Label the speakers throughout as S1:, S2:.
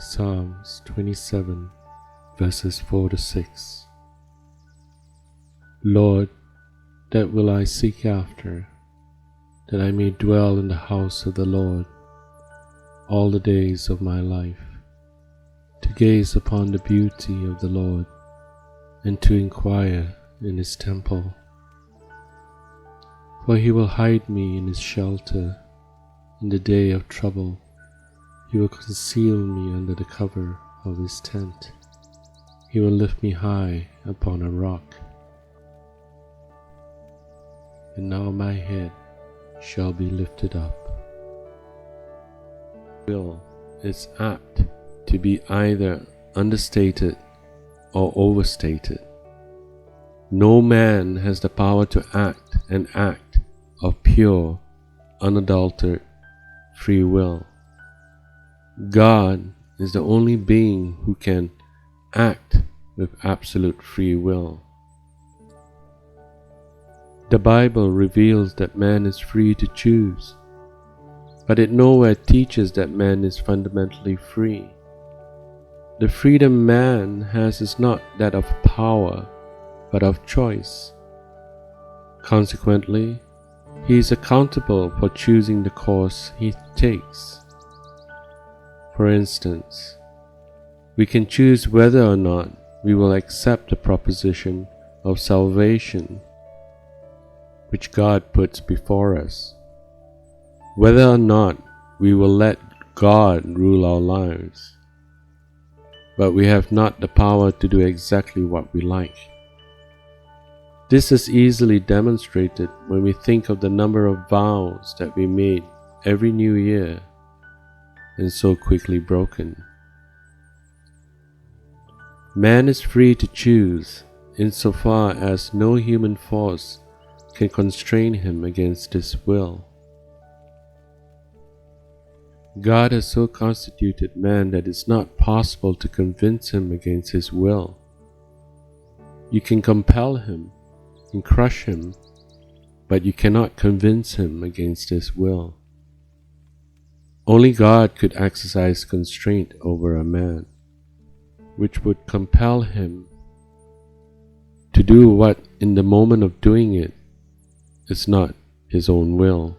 S1: Psalms 27 verses 4 to 6. Lord, that will I seek after, that I may dwell in the house of the Lord all the days of my life, to gaze upon the beauty of the Lord and to inquire in his temple. For he will hide me in his shelter in the day of trouble. He will conceal me under the cover of his tent. He will lift me high upon a rock. And now my head shall be lifted up. Will is apt to be either understated or overstated. No man has the power to act an act of pure, unadulterated free will. God is the only being who can act with absolute free will. The Bible reveals that man is free to choose, but it nowhere teaches that man is fundamentally free. The freedom man has is not that of power, but of choice. Consequently, he is accountable for choosing the course he takes. For instance, we can choose whether or not we will accept the proposition of salvation which God puts before us, whether or not we will let God rule our lives. But we have not the power to do exactly what we like. This is easily demonstrated when we think of the number of vows that we made every new year and so quickly broken. Man is free to choose insofar as no human force can constrain him against his will. God has so constituted man that it is not possible to convince him against his will. You can compel him and crush him, but you cannot convince him against his will. Only God could exercise constraint over a man, which would compel him to do what in the moment of doing it is not his own will,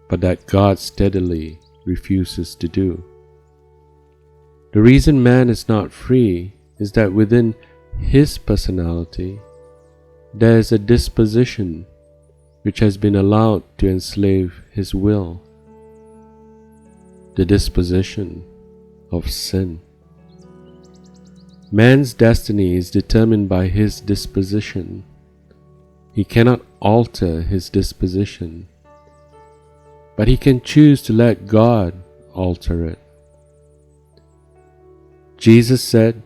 S1: but that God steadily refuses to do. The reason man is not free is that within his personality there is a disposition which has been allowed to enslave his will, the disposition of sin. Man's destiny is determined by his disposition. He cannot alter his disposition, but he can choose to let God alter it. Jesus said,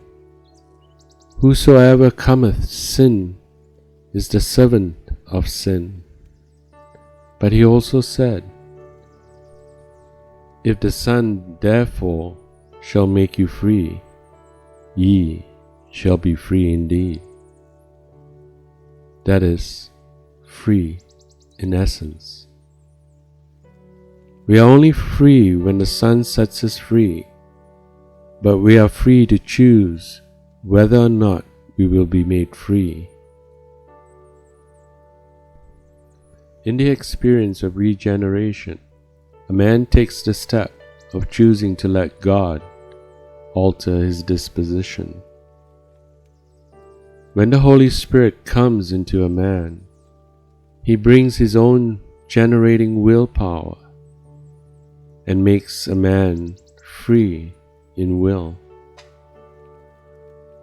S1: "Whosoever cometh sin is the servant of sin." But he also said, "If the Son therefore shall make you free, ye shall be free indeed." That is, free in essence. We are only free when the Son sets us free, but we are free to choose whether or not we will be made free. In the experience of regeneration, a man takes the step of choosing to let God alter his disposition. When the Holy Spirit comes into a man, he brings his own generating willpower and makes a man free in will.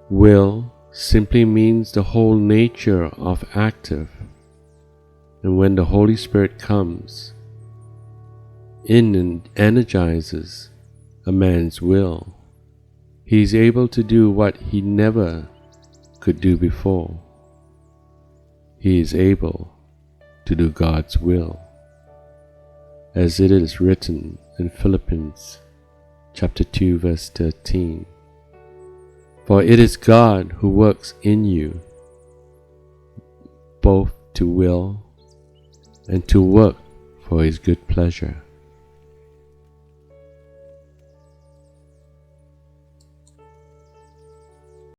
S1: Will simply means the whole nature of active, and when the Holy Spirit comes in and energizes a man's will, he is able to do what he never could do before. He is able to do God's will, as it is written in Philippians chapter 2 verse 13. For it is God who works in you, both to will and to work for his good pleasure.